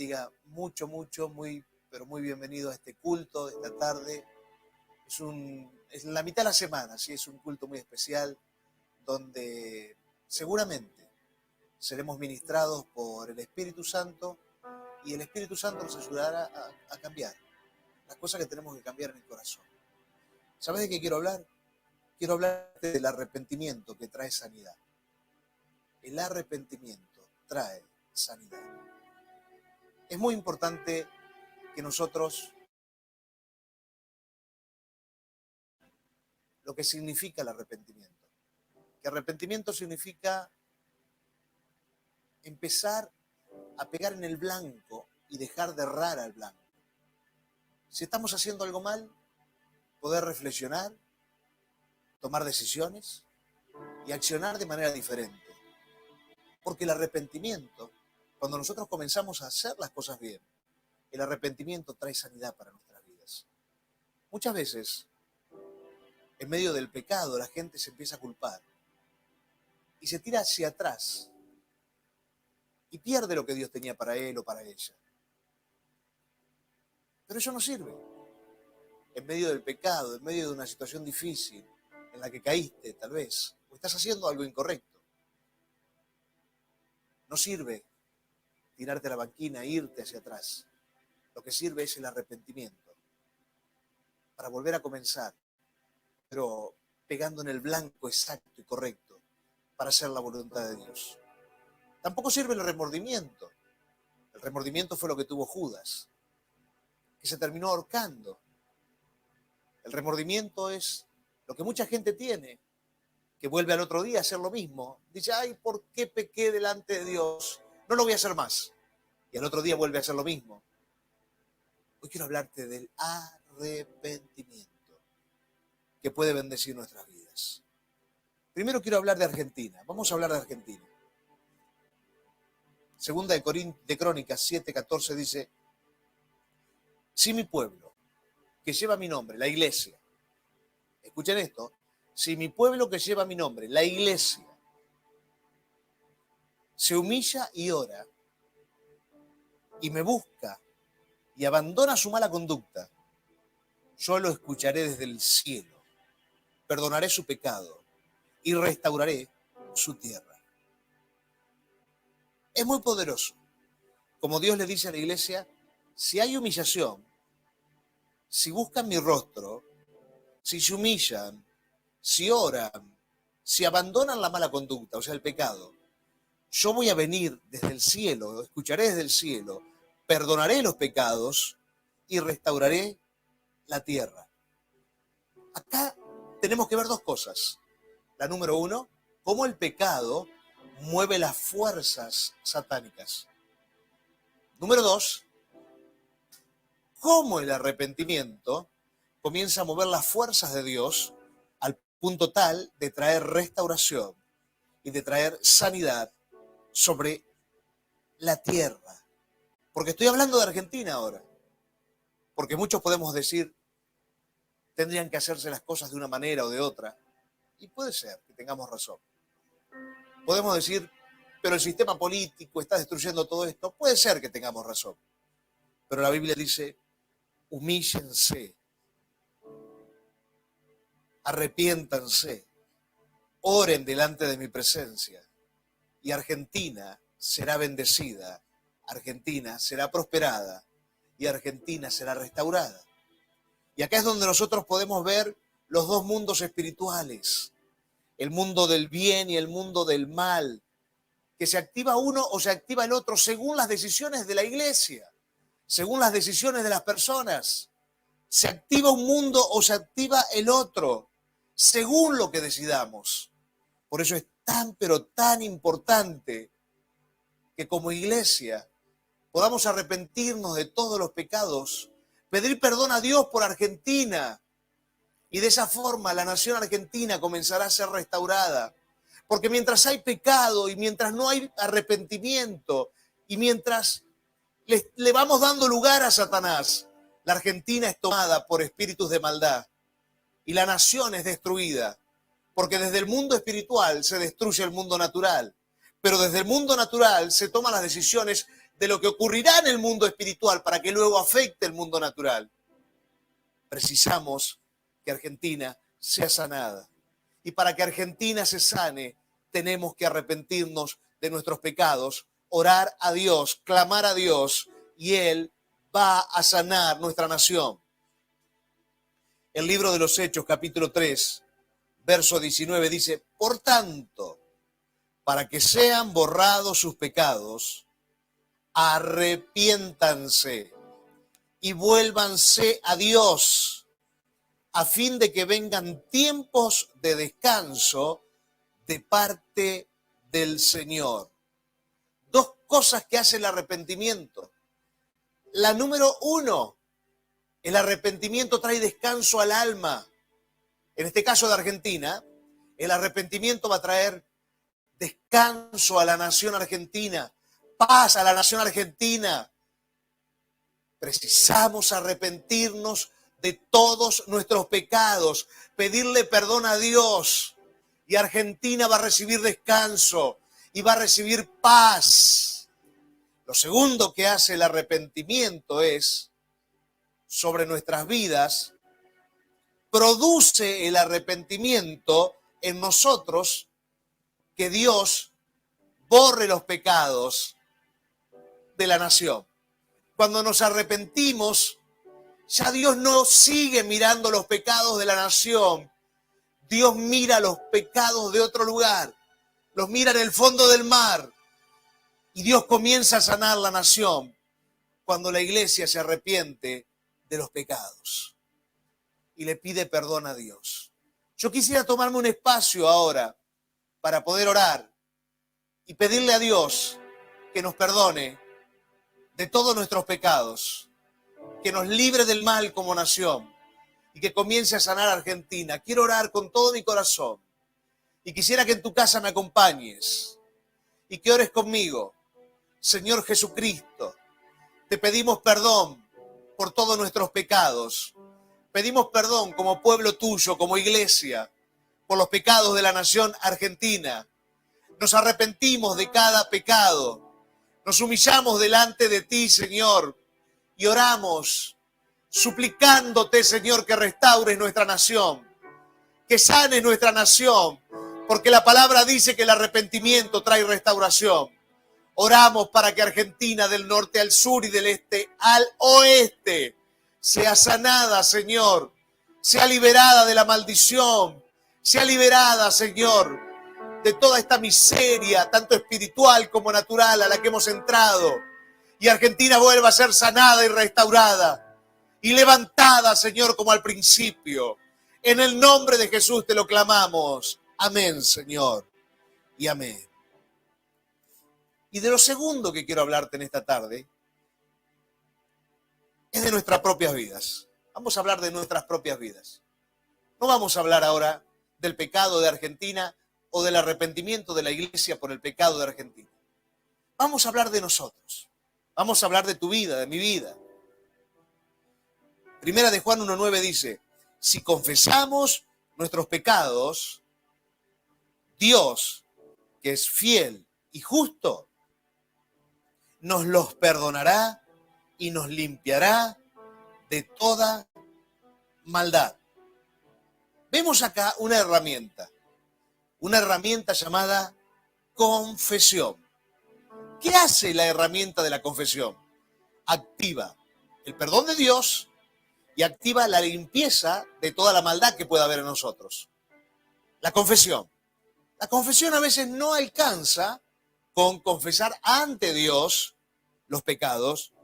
bendiga mucho, pero muy bienvenido a este culto de esta tarde. Es la mitad de la semana, ¿sí? Es un culto muy especial donde seguramente seremos ministrados por el Espíritu Santo y el Espíritu Santo nos ayudará a cambiar las cosas que tenemos que cambiar en el corazón. ¿Sabes de qué quiero hablar? Quiero hablar del arrepentimiento que trae sanidad. El arrepentimiento trae sanidad. Es muy importante que nosotros, lo que significa el arrepentimiento, que arrepentimiento significa empezar a pegar en el blanco y dejar de errar al blanco. Si estamos haciendo algo mal, poder reflexionar, tomar decisiones y accionar de manera diferente. Porque el arrepentimiento, cuando nosotros comenzamos a hacer las cosas bien, el arrepentimiento trae sanidad para nuestras vidas. Muchas veces, en medio del pecado, la gente se empieza a culpar y se tira hacia atrás y pierde lo que Dios tenía para él o para ella. Pero eso no sirve. En medio del pecado, en medio de una situación difícil en la que caíste, tal vez, o estás haciendo algo incorrecto, no sirve tirarte a la banquina e irte hacia atrás. Lo que sirve es el arrepentimiento para volver a comenzar, pero pegando en el blanco exacto y correcto para hacer la voluntad de Dios. Tampoco sirve el remordimiento. El remordimiento fue lo que tuvo Judas, que se terminó ahorcando. El remordimiento es lo que mucha gente tiene, que vuelve al otro día a hacer lo mismo. Dice, ay, ¿por qué pequé delante de Dios? No lo voy a hacer más. Y al otro día vuelve a hacer lo mismo. Hoy quiero hablarte del arrepentimiento que puede bendecir nuestras vidas. Primero quiero hablar de Argentina. Vamos a hablar de Argentina. Segunda de Crónicas 7:14 dice, si mi pueblo, que lleva mi nombre, la iglesia, escuchen esto, si mi pueblo que lleva mi nombre, la iglesia, se humilla y ora y me busca y abandona su mala conducta, yo lo escucharé desde el cielo, perdonaré su pecado y restauraré su tierra. Es muy poderoso. Como Dios le dice a la iglesia, si hay humillación, si buscan mi rostro, si se humillan, si oran, si abandonan la mala conducta, o sea, el pecado, yo voy a venir desde el cielo, escucharé desde el cielo, perdonaré los pecados y restauraré la tierra. Acá tenemos que ver dos cosas. La número uno, cómo el pecado mueve las fuerzas satánicas. Número dos, cómo el arrepentimiento comienza a mover las fuerzas de Dios al punto tal de traer restauración y de traer sanidad sobre la tierra. Porque estoy hablando de Argentina ahora. Porque muchos podemos decir, tendrían que hacerse las cosas de una manera o de otra. Y puede ser que tengamos razón. Podemos decir, pero el sistema político está destruyendo todo esto. Puede ser que tengamos razón. Pero la Biblia dice, humíllense, arrepiéntanse, oren delante de mi presencia y Argentina será bendecida, Argentina será prosperada y Argentina será restaurada. Y acá es donde nosotros podemos ver los dos mundos espirituales, el mundo del bien y el mundo del mal, que se activa uno o se activa el otro según las decisiones de la iglesia, según las decisiones de las personas. Se activa un mundo o se activa el otro, según lo que decidamos. Por eso es tan, pero tan importante que como iglesia podamos arrepentirnos de todos los pecados, pedir perdón a Dios por Argentina, y de esa forma la nación argentina comenzará a ser restaurada. Porque mientras hay pecado y mientras no hay arrepentimiento y mientras le vamos dando lugar a Satanás, la Argentina es tomada por espíritus de maldad y la nación es destruida. Porque desde el mundo espiritual se destruye el mundo natural, pero desde el mundo natural se toman las decisiones de lo que ocurrirá en el mundo espiritual para que luego afecte el mundo natural. Precisamos que Argentina sea sanada. Y para que Argentina se sane, tenemos que arrepentirnos de nuestros pecados, orar a Dios, clamar a Dios, y Él va a sanar nuestra nación. El libro de los Hechos, capítulo 3, verso 19, dice: por tanto, para que sean borrados sus pecados, arrepiéntanse y vuélvanse a Dios, a fin de que vengan tiempos de descanso de parte del Señor. Dos cosas que hace el arrepentimiento. La número uno, el arrepentimiento trae descanso al alma. En este caso de Argentina, el arrepentimiento va a traer descanso a la nación argentina, paz a la nación argentina. Precisamos arrepentirnos de todos nuestros pecados, pedirle perdón a Dios, y Argentina va a recibir descanso y va a recibir paz. Lo segundo que hace el arrepentimiento es, sobre nuestras vidas, produce el arrepentimiento en nosotros que Dios borre los pecados de la nación. Cuando nos arrepentimos, ya Dios no sigue mirando los pecados de la nación. Dios mira los pecados de otro lugar, los mira en el fondo del mar, y Dios comienza a sanar la nación cuando la iglesia se arrepiente de los pecados y le pide perdón a Dios. Yo quisiera tomarme un espacio ahora para poder orar y pedirle a Dios que nos perdone de todos nuestros pecados, que nos libre del mal como nación y que comience a sanar a Argentina. Quiero orar con todo mi corazón y quisiera que en tu casa me acompañes y que ores conmigo. Señor Jesucristo, te pedimos perdón por todos nuestros pecados. Pedimos perdón como pueblo tuyo, como iglesia, por los pecados de la nación argentina. Nos arrepentimos de cada pecado. Nos humillamos delante de ti, Señor, y oramos, suplicándote, Señor, que restaures nuestra nación, que sanes nuestra nación, porque la palabra dice que el arrepentimiento trae restauración. Oramos para que Argentina, del norte al sur y del este al oeste, sea sanada, Señor, sea liberada de la maldición, sea liberada, Señor, de toda esta miseria, tanto espiritual como natural, a la que hemos entrado. Y Argentina vuelva a ser sanada y restaurada y levantada, Señor, como al principio. En el nombre de Jesús te lo clamamos. Amén, Señor, y amén. Y de lo segundo que quiero hablarte en esta tarde es de nuestras propias vidas. Vamos a hablar de nuestras propias vidas. No vamos a hablar ahora del pecado de Argentina o del arrepentimiento de la iglesia por el pecado de Argentina. Vamos a hablar de nosotros. Vamos a hablar de tu vida, de mi vida. Primera de Juan 1:9 dice: si confesamos nuestros pecados, Dios, que es fiel y justo, nos los perdonará y nos limpiará de toda maldad. Vemos acá una herramienta llamada confesión. ¿Qué hace la herramienta de la confesión? Activa el perdón de Dios y activa la limpieza de toda la maldad que pueda haber en nosotros. La confesión. La confesión a veces no alcanza con confesar ante Dios los pecados.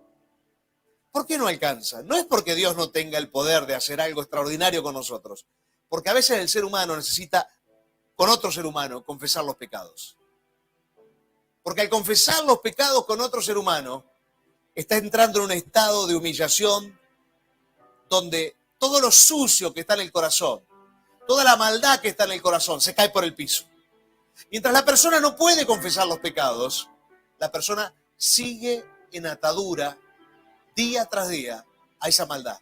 ¿Por qué no alcanza? No es porque Dios no tenga el poder de hacer algo extraordinario con nosotros, porque a veces el ser humano necesita, con otro ser humano, confesar los pecados. Porque al confesar los pecados con otro ser humano, está entrando en un estado de humillación donde todo lo sucio que está en el corazón, toda la maldad que está en el corazón, se cae por el piso. Mientras la persona no puede confesar los pecados, la persona sigue en atadura día tras día a esa maldad.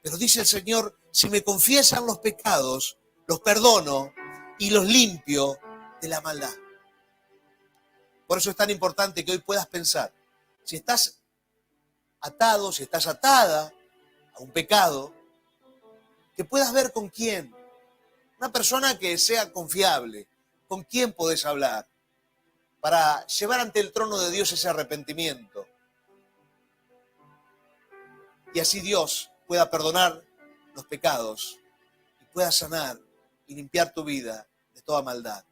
Pero dice el Señor: si me confiesan los pecados, los perdono y los limpio de la maldad. Por eso es tan importante que hoy puedas pensar Si estás atado, si estás atada a un pecado, que puedas ver con quién. Una persona que sea confiable, con quién podés hablar, para llevar ante el trono de Dios ese arrepentimiento. Y así Dios pueda perdonar los pecados y pueda sanar y limpiar tu vida de toda maldad.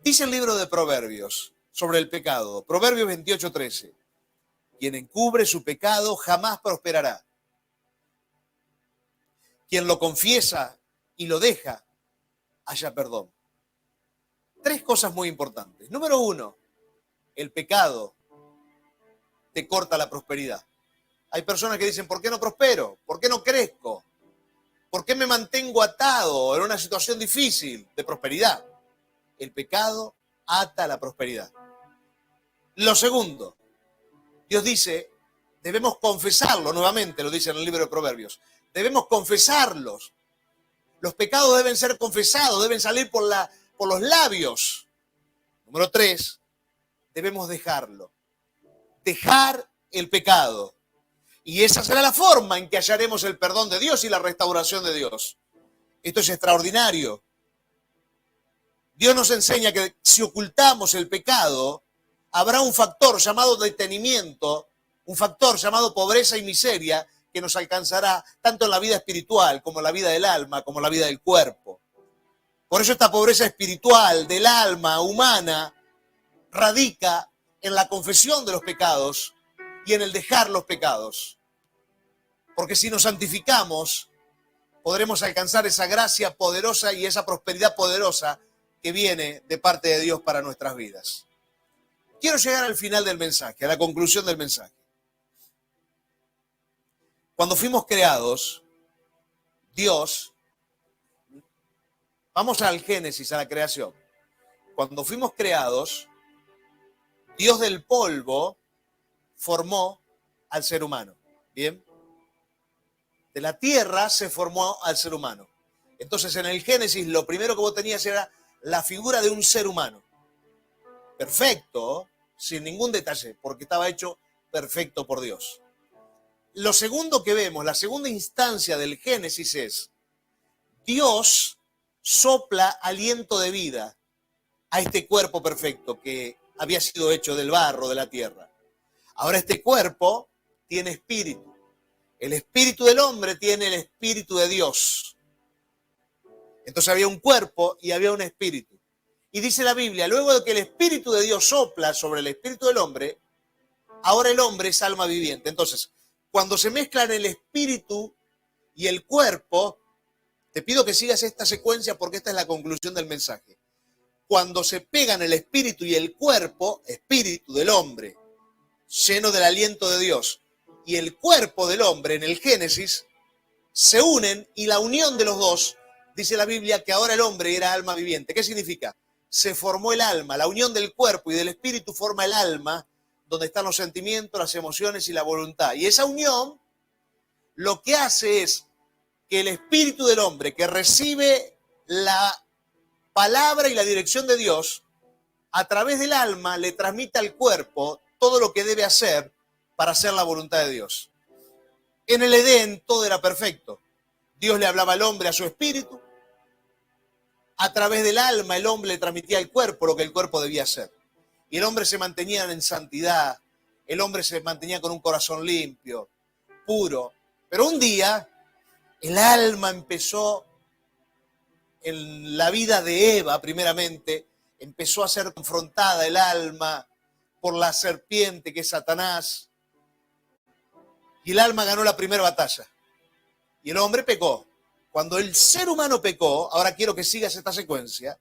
Dice el libro de Proverbios sobre el pecado, Proverbios 28:13, quien encubre su pecado jamás prosperará. Quien lo confiesa y lo deja, haya perdón. Tres cosas muy importantes. Número uno, el pecado te corta la prosperidad. Hay personas que dicen, ¿por qué no prospero? ¿Por qué no crezco? ¿Por qué me mantengo atado en una situación difícil de prosperidad? El pecado ata la prosperidad. Lo segundo, Dios dice, debemos confesarlo, nuevamente lo dice en el libro de Proverbios, debemos confesarlos. Los pecados deben ser confesados, deben salir por los labios. Número 3, debemos dejarlo. Dejar el pecado. Y esa será la forma en que hallaremos el perdón de Dios y la restauración de Dios. Esto es extraordinario. Dios nos enseña que si ocultamos el pecado, habrá un factor llamado detenimiento, un factor llamado pobreza y miseria que nos alcanzará tanto en la vida espiritual como en la vida del alma, como en la vida del cuerpo. Por eso esta pobreza espiritual del alma humana radica en la confesión de los pecados y en el dejar los pecados. Porque si nos santificamos, podremos alcanzar esa gracia poderosa y esa prosperidad poderosa que viene de parte de Dios para nuestras vidas. Quiero llegar al final del mensaje, a la conclusión del mensaje. Cuando fuimos creados, Dios, vamos al Génesis, a la creación. Cuando fuimos creados, Dios del polvo formó al ser humano. ¿Bien? De la tierra se formó al ser humano. Entonces en el Génesis lo primero que vos tenías era la figura de un ser humano. Perfecto, sin ningún detalle, porque estaba hecho perfecto por Dios. Lo segundo que vemos, la segunda instancia del Génesis es Dios sopla aliento de vida a este cuerpo perfecto que había sido hecho del barro de la tierra. Ahora este cuerpo tiene espíritu. El espíritu del hombre tiene el espíritu de Dios. Entonces había un cuerpo y había un espíritu. Y dice la Biblia, luego de que el espíritu de Dios sopla sobre el espíritu del hombre, ahora el hombre es alma viviente. Entonces, cuando se mezclan el espíritu y el cuerpo, te pido que sigas esta secuencia porque esta es la conclusión del mensaje. Cuando se pegan el espíritu y el cuerpo, espíritu del hombre, lleno del aliento de Dios, y el cuerpo del hombre en el Génesis, se unen y la unión de los dos, dice la Biblia que ahora el hombre era alma viviente. ¿Qué significa? Se formó el alma, la unión del cuerpo y del espíritu forma el alma, donde están los sentimientos, las emociones y la voluntad. Y esa unión lo que hace es que el espíritu del hombre que recibe la palabra y la dirección de Dios, a través del alma le transmite al cuerpo todo lo que debe hacer para hacer la voluntad de Dios. En el Edén todo era perfecto. Dios le hablaba al hombre a su espíritu. A través del alma el hombre le transmitía al cuerpo lo que el cuerpo debía hacer. Y el hombre se mantenía en santidad. El hombre se mantenía con un corazón limpio, puro. Pero un día el alma empezó, en la vida de Eva primeramente, empezó a ser confrontada el alma por la serpiente que es Satanás. Y el alma ganó la primera batalla. Y el hombre pecó. Cuando el ser humano pecó, ahora quiero que sigas esta secuencia,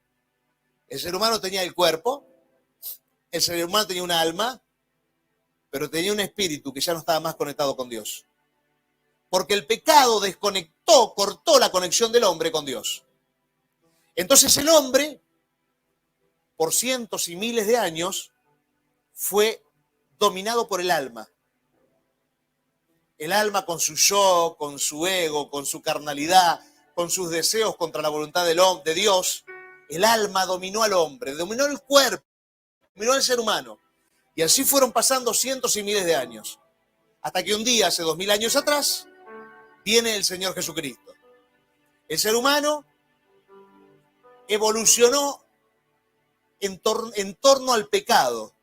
el ser humano tenía el cuerpo, el ser humano tenía un alma, pero tenía un espíritu que ya no estaba más conectado con Dios. Porque el pecado desconectó, cortó la conexión del hombre con Dios. Entonces el hombre, por cientos y miles de años, fue dominado por el alma. El alma con su yo, con su ego, con su carnalidad, con sus deseos contra la voluntad de Dios, el alma dominó al hombre, dominó el cuerpo, dominó al ser humano. Y así fueron pasando cientos y miles de años. Hasta que un día, hace 2000 años atrás, viene el Señor Jesucristo. El ser humano evolucionó en torno al pecado.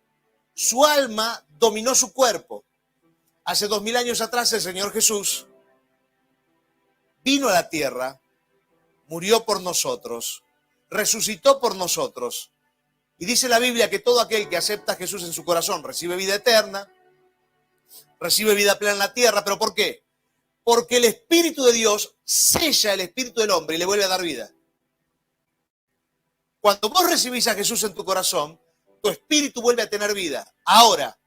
Su alma dominó su cuerpo. Hace 2000 años atrás el Señor Jesús vino a la tierra, murió por nosotros, resucitó por nosotros. Y dice la Biblia que todo aquel que acepta a Jesús en su corazón recibe vida eterna, recibe vida plena en la tierra. ¿Pero por qué? Porque el Espíritu de Dios sella el espíritu del hombre y le vuelve a dar vida. Cuando vos recibís a Jesús en tu corazón, tu espíritu vuelve a tener vida. Ahora,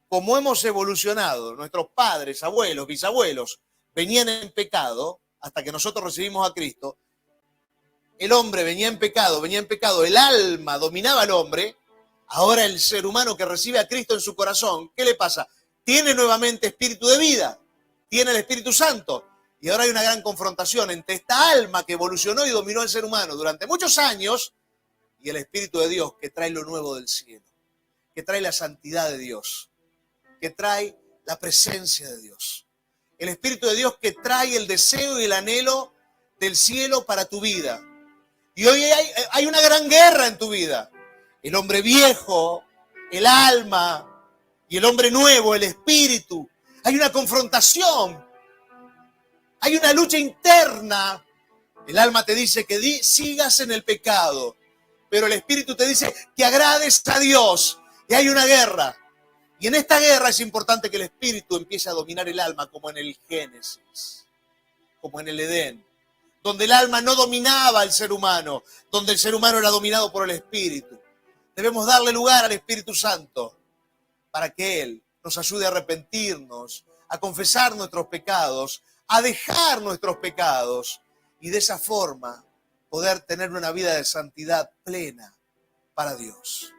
como hemos evolucionado, nuestros padres, abuelos, bisabuelos, venían en pecado, hasta que nosotros recibimos a Cristo, el hombre venía en pecado, el alma dominaba al hombre. Ahora el ser humano que recibe a Cristo en su corazón, ¿qué le pasa? Tiene nuevamente espíritu de vida, tiene el Espíritu Santo. Y ahora hay una gran confrontación entre esta alma que evolucionó y dominó al ser humano durante muchos años y el Espíritu de Dios que trae lo nuevo del cielo, que trae la santidad de Dios, que trae la presencia de Dios. El Espíritu de Dios que trae el deseo y el anhelo del cielo para tu vida. Y hoy hay una gran guerra en tu vida. El hombre viejo, el alma y el hombre nuevo, el espíritu. Hay una confrontación. Hay una lucha interna. El alma te dice que sigas en el pecado, pero el espíritu te dice que agrades a Dios. Y hay una guerra. Y en esta guerra es importante que el espíritu empiece a dominar el alma, como en el Génesis, como en el Edén, donde el alma no dominaba al ser humano, donde el ser humano era dominado por el espíritu. Debemos darle lugar al Espíritu Santo para que Él nos ayude a arrepentirnos, a confesar nuestros pecados, a dejar nuestros pecados y de esa forma poder tener una vida de santidad plena para Dios.